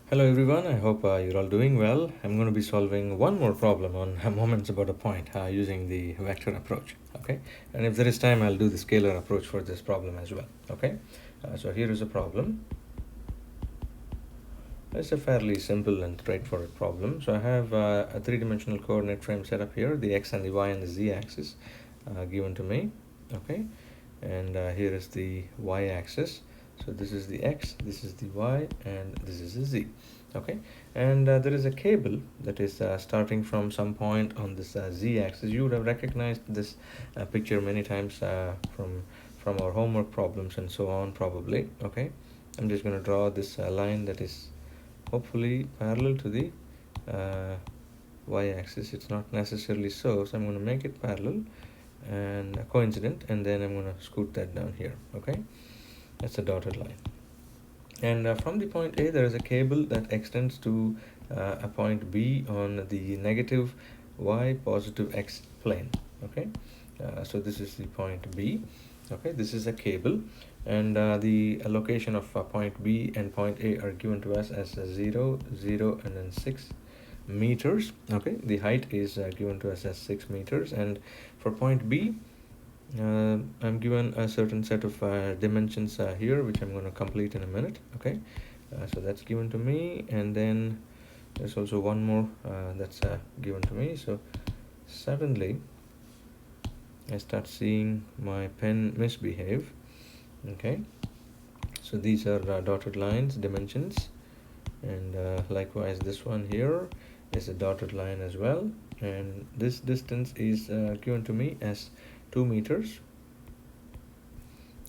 Hello everyone, I hope you're all doing well. I'm going to be solving one more problem on moments about a point using the vector approach, okay? And if there is time, I'll do the scalar approach for this problem as well, okay? So here is a problem. It's a fairly simple and straightforward problem. So I have a three-dimensional coordinate frame set up here, the x and the y and the z axis given to me, okay? And here is the y-axis. So this is the x, this is the y, and this is the z, okay? And there is a cable that is starting from some point on this z-axis. You would have recognized this picture many times from our homework problems and so on, probably, okay? I'm just going to draw this line that is hopefully parallel to the y-axis. It's not necessarily so I'm going to make it parallel and coincident, and then I'm going to scoot that down here, okay? That's a dotted line. And from the point A, there is a cable that extends to a point B on the negative y, positive x plane, okay? So this is the point B, okay? This is a cable, and the location of point B and point A are given to us as 0, 0, and then 6 meters, okay? The height is given to us as 6 meters, and for point B, I'm given a certain set of dimensions here, which I'm going to complete in a minute, okay? So that's given to me, and then there's also one more that's given to me. So suddenly I start seeing my pen misbehave, okay? So these are dotted lines, dimensions, and likewise this one here is a dotted line as well, and this distance is given to me as 2 meters,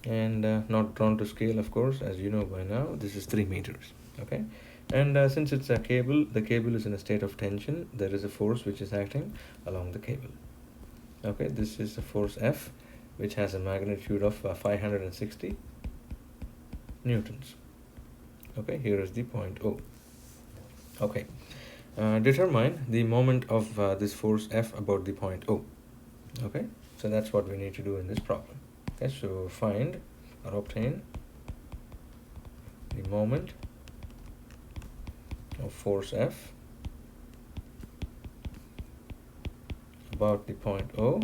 and not drawn to scale, of course, as you know by now. This is 3 meters, okay? And since it's a cable, the cable is in a state of tension. There is a force which is acting along the cable, okay? This is a force F, which has a magnitude of 560 newtons, okay? Here is the point O, okay? Determine the moment of this force F about the point O, okay? So that's what we need to do in this problem, okay? So find or obtain the moment of force F about the point O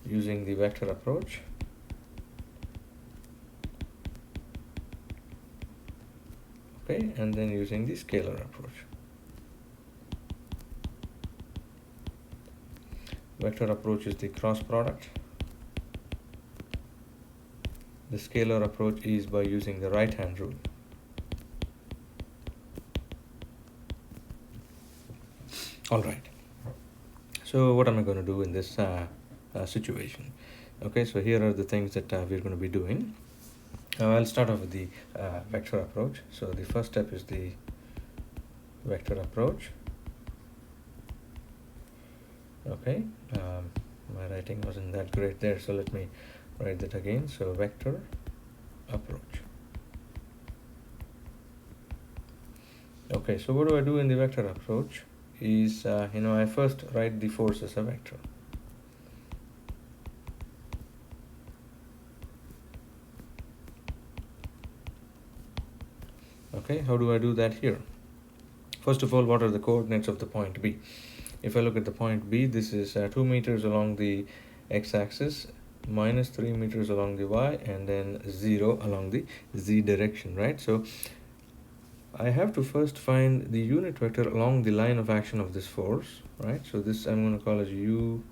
using the vector approach, okay, and then using the scalar approach. Vector approach is the cross product. The scalar approach is by using the right hand rule. All right. So what am I going to do in this situation? Okay, so here are the things that we're going to be doing. I'll start off with the vector approach. So the first step is the vector approach. Okay, my writing wasn't that great there, so let me write that again. So vector approach. Okay, so what do I do in the vector approach is, I first write the force as a vector. Okay, how do I do that here? First of all, what are the coordinates of the point B? If I look at the point B, this is 2 meters along the x-axis, minus 3 meters along the y, and then 0 along the z direction, right? So I have to first find the unit vector along the line of action of this force, right? So this I'm going to call as UAB.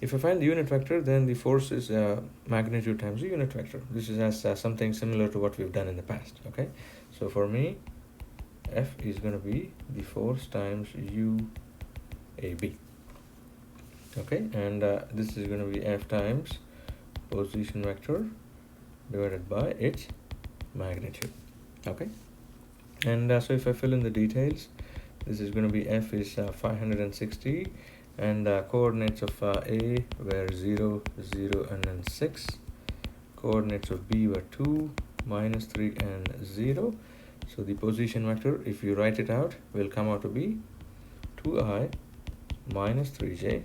If I find the unit vector, then the force is magnitude times the unit vector. This is as something similar to what we've done in the past, okay? So for me, F is going to be the force times UAB, okay? And this is going to be F times position vector divided by its magnitude, okay? And so if I fill in the details, this is going to be F is 560, and coordinates of A were 0, 0, and then 6. Coordinates of B were 2, minus 3, and 0. So the position vector, if you write it out, will come out to be 2i minus 3j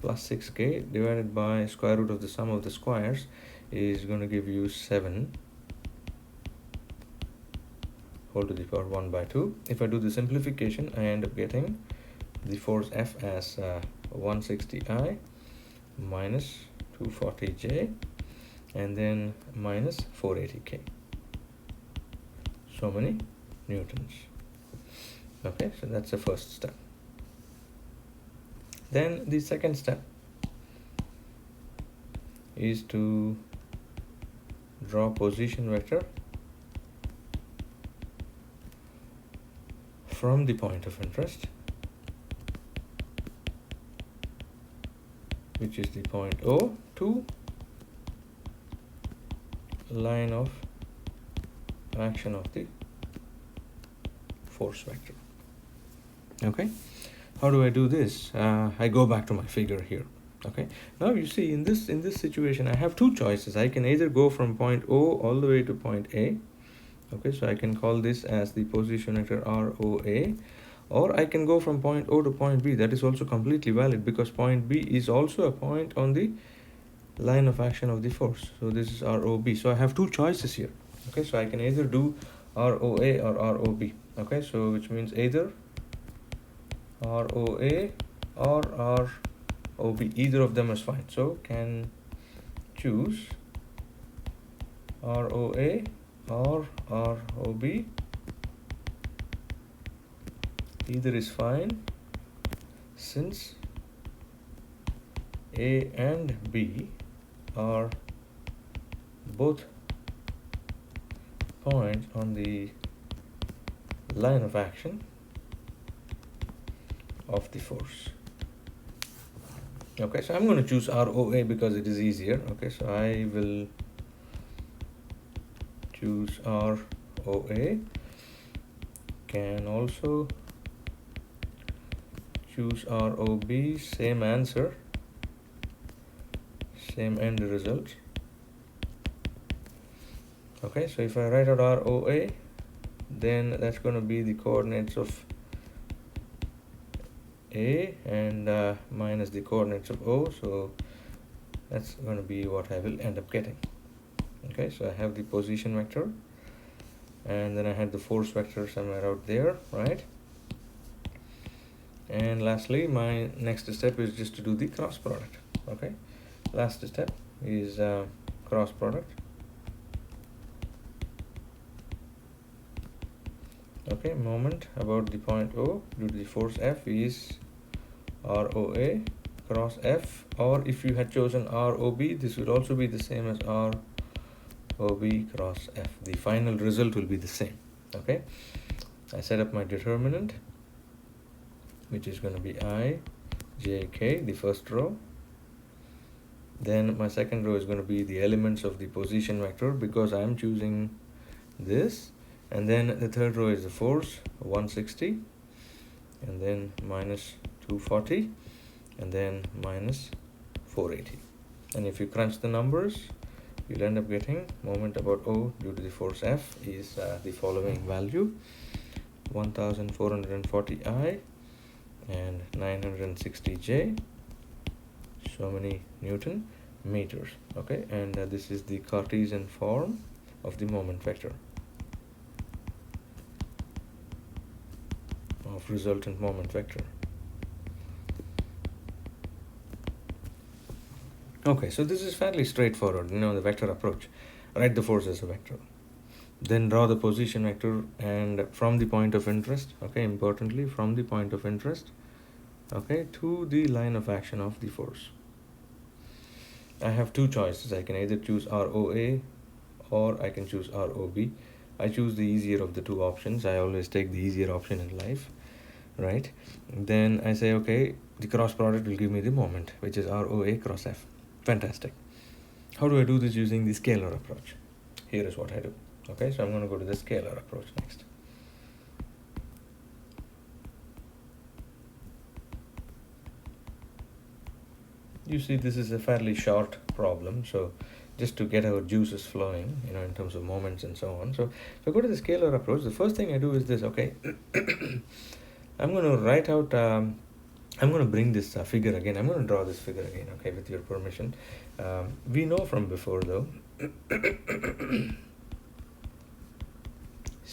plus 6k divided by square root of the sum of the squares is going to give you 7 whole to the power 1 by 2. If I do the simplification, I end up getting the force F as 160I minus 240J and then minus 480K. So many newtons. Okay, so that's the first step. Then the second step is to draw position vector from the point of interest, which is the point O, to line of action of the force vector. Okay, how do I do this? I go back to my figure here. Okay, now you see in this situation I have two choices. I can either go from point O all the way to point A. Okay, so I can call this as the position vector ROA, or I can go from point O to point B. That is also completely valid because point B is also a point on the line of action of the force. So this is ROB. So I have two choices here. Okay, so I can either do ROA or ROB. Okay, so which means either ROA or ROB. Either of them is fine. So can choose ROA or ROB. Either is fine since A and B are both points on the line of action of the force. Okay, so I'm going to choose ROA because it is easier. Okay, so I will choose ROA. Can also choose ROB, same answer, same end result. Okay, so if I write out ROA, then that's going to be the coordinates of A and minus the coordinates of O, so that's going to be what I will end up getting. Okay, so I have the position vector and then I had the force vector somewhere out there, right? And lastly, my next step is just to do the cross product. Okay, last step is cross product. Okay, moment about the point O due to the force F is ROA cross F, or if you had chosen ROB, this would also be the same as ROB cross F. The final result will be the same. Okay, I set up my determinant, which is going to be I, J, K, the first row. Then my second row is going to be the elements of the position vector because I am choosing this. And then the third row is the force, 160, and then minus 240, and then minus 480. And if you crunch the numbers, you'll end up getting moment about O due to the force F is the following value, 1440I and 960J, so many Newton meters. Okay, and this is the Cartesian form of the moment vector, of resultant moment vector. Okay, so this is fairly straightforward, the vector approach. Write the force as a vector, then draw the position vector, and from the point of interest, okay, importantly from the point of interest, okay, to the line of action of the force. I have two choices. I can either choose ROA or I can choose ROB. I choose the easier of the two options. I always take the easier option in life, right? Then I say, okay, the cross product will give me the moment, which is ROA cross F. Fantastic. How do I do this using the scalar approach? Here is what I do. Okay, so I'm going to go to the scalar approach next. You see, this is a fairly short problem, so just to get our juices flowing, in terms of moments and so on. So if I go to the scalar approach, the first thing I do is this, okay, I'm going to write out, I'm going to bring this figure again. I'm going to draw this figure again, okay, with your permission. We know from before, though,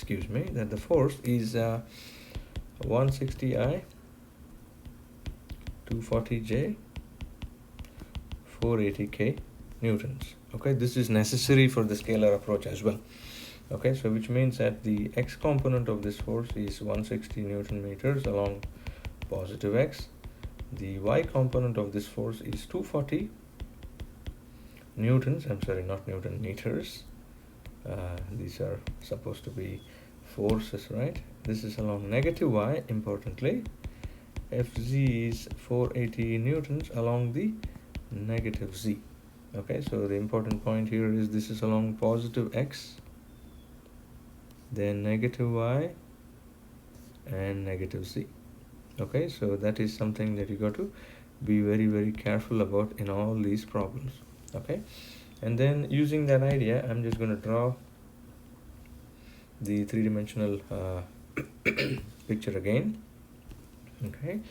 that the force is 160I, 240J, 480K newtons. Okay, this is necessary for the scalar approach as well. Okay, so which means that the x component of this force is 160 Newton meters along positive x. The y component of this force is 240 newtons. I'm sorry, not Newton, meters. These are supposed to be forces, right? This is along negative y, importantly. Fz is 480 newtons along the negative z. Okay, so the important point here is this is along positive x, then negative y, and negative z. Okay, so that is something that you got to be very, very careful about in all these problems. Okay, and then using that idea, I'm just going to draw the three-dimensional picture again. Okay,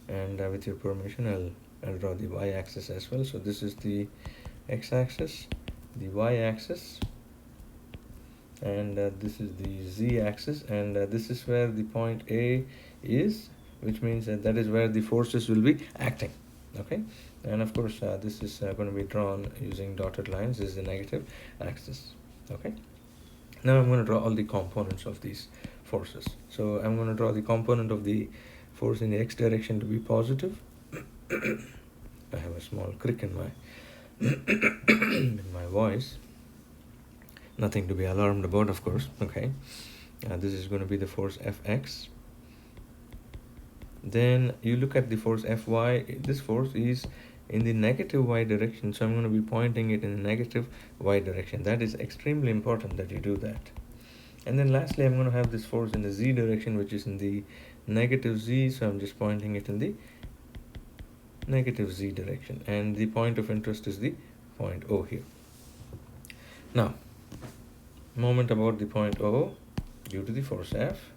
and with your permission, I'll draw the y-axis as well. So this is the x-axis, the y-axis, and this is the z-axis, and this is where the point A is, which means that is where the forces will be acting. Okay, and of course this is going to be drawn using dotted lines. This is the negative axis. Okay, now I'm going to draw all the components of these forces. So I'm going to draw the component of the force in the x direction to be positive. I have a small crick in my in my voice. Nothing to be alarmed about, of course. Okay, this is going to be the force Fx. Then you look at the force Fy. This force is in the negative y direction, so I'm going to be pointing it in the negative y direction. That is extremely important that you do that. And then lastly, I'm going to have this force in the z direction, which is in the negative z, so I'm just pointing it in the negative z direction, and the point of interest is the point O here. Now, moment about the point O due to the force F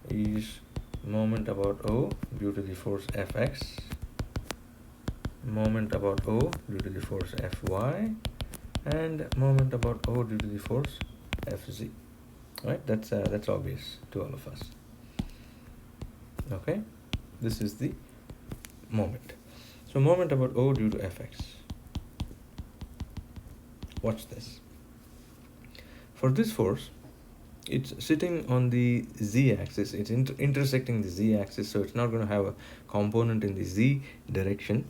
is moment about O due to the force Fx, moment about O due to the force Fy, and moment about O due to the force Fz. Right? That's obvious to all of us. Okay, this is the moment. So moment about O due to Fx. Watch this. For this force, it's sitting on the z-axis. It's intersecting the z-axis, so it's not going to have a component in the z direction.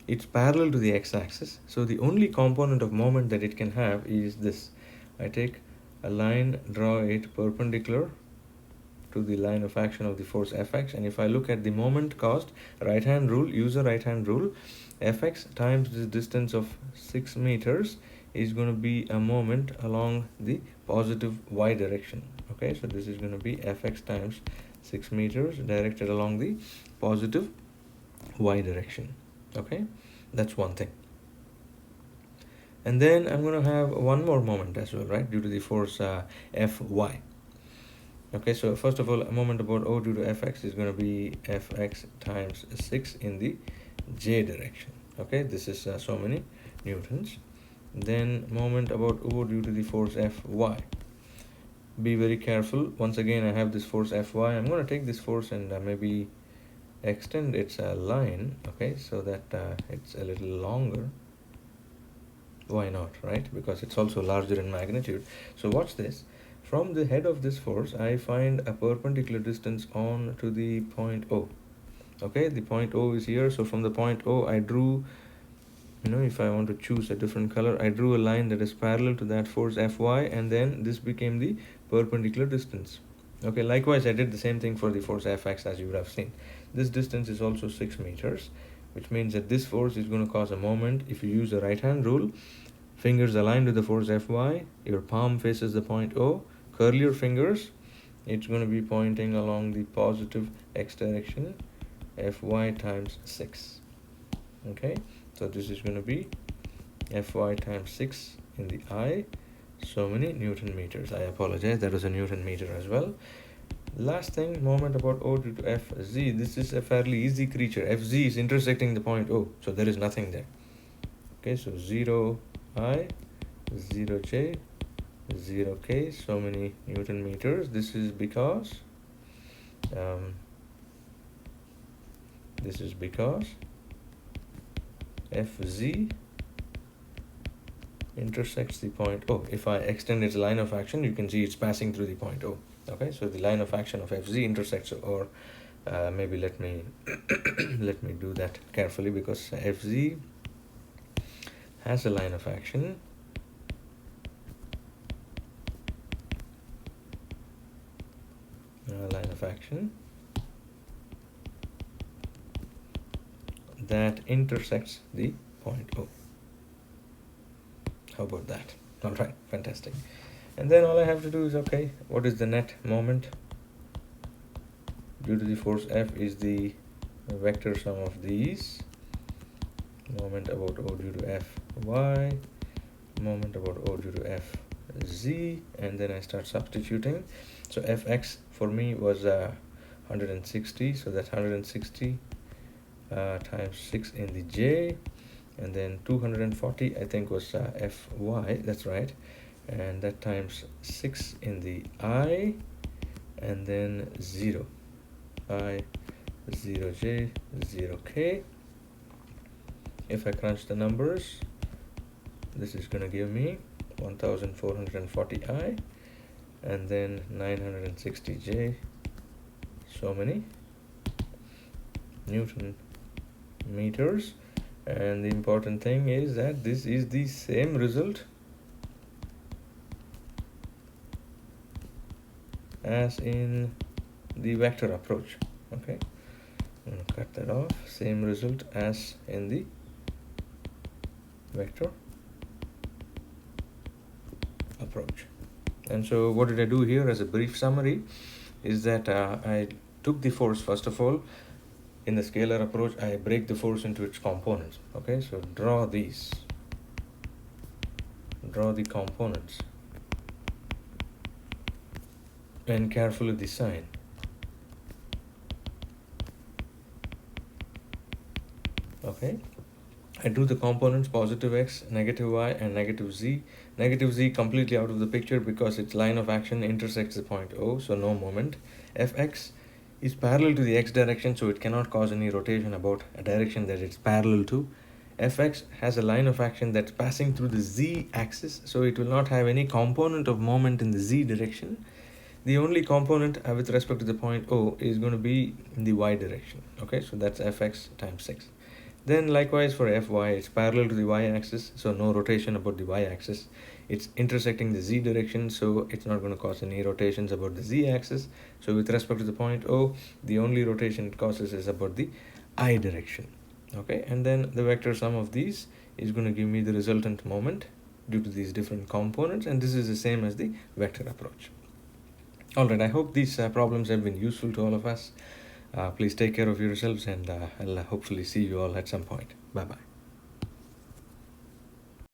It's parallel to the x-axis, so the only component of moment that it can have is this. I take a line, draw it perpendicular to the line of action of the force Fx, and if I look at the moment caused, right-hand rule, use a right-hand rule, Fx times the distance of 6 meters is going to be a moment along the positive y direction. Okay, so this is going to be Fx times 6 meters directed along the positive y direction. Okay, that's one thing. And then I'm going to have one more moment as well, right, due to the force Fy. Okay, so first of all, a moment about O due to Fx is going to be Fx times 6 in the j direction. Okay, this is so many newtons. Then moment about O due to the force Fy. Be very careful. Once again, I have this force Fy. I'm going to take this force and maybe extend its line, okay, so that it's a little longer. Why not, right? Because it's also larger in magnitude. So watch this. From the head of this force, I find a perpendicular distance on to the point O. Okay, the point O is here. So from the point O, I drew, if I want to choose a different color, I drew a line that is parallel to that force Fy, and then this became the perpendicular distance. Okay, likewise, I did the same thing for the force Fx, as you would have seen. This distance is also 6 meters, which means that this force is going to cause a moment. If you use the right-hand rule, fingers aligned to the force Fy, your palm faces the point O, curl your fingers, it's going to be pointing along the positive x direction, Fy times 6. Okay, so this is going to be Fy times 6 in the I, so many Newton meters. I apologize, that was a Newton meter as well. Last thing, moment about O due to Fz. This is a fairly easy creature. Fz is intersecting the point O, so there is nothing there. Okay, so 0I, 0J, 0k, so many Newton meters. This is because Fz intersects the point O. If I extend its line of action, you can see it's passing through the point O. Okay, so the line of action of Fz intersects, or maybe let me let me do that carefully, because Fz has a line of action that intersects the point O. How about that? All right, fantastic. And then all I have to do is, okay, what is the net moment due to the force F is the vector sum of these. Moment about O due to Fy, moment about O due to Fz, and then I start substituting. So Fx for me was 160, so that's 160 times 6 in the J, and then 240 I think was Fy, that's right, and that times 6 in the I, and then 0, I, 0j, 0k. If I crunch the numbers, this is going to give me 1440I, and then 960j, so many Newton meters. And the important thing is that this is the same result as in the vector approach. Okay, I'm going to cut that off. Same result as in the vector approach. And so what did I do here as a brief summary is that I took the force. First of all, in the scalar approach, I break the force into its components. Okay, so draw the components and carefully the sign. Okay, I drew the components positive x, negative y, and negative z. Negative z completely out of the picture because its line of action intersects the point O, so no moment. Fx is parallel to the x direction, so it cannot cause any rotation about a direction that it's parallel to. Fx has a line of action that's passing through the z axis, so it will not have any component of moment in the z direction. The only component with respect to the point O is going to be in the y direction. Okay, so that's Fx times 6. Then likewise for Fy, it's parallel to the y-axis, so no rotation about the y-axis. It's intersecting the z direction, so it's not going to cause any rotations about the z-axis. So with respect to the point O, the only rotation it causes is about the I direction. Okay, and then the vector sum of these is going to give me the resultant moment due to these different components, and this is the same as the vector approach. Alright, I hope these problems have been useful to all of us. Please take care of yourselves, and I'll hopefully see you all at some point. Bye-bye.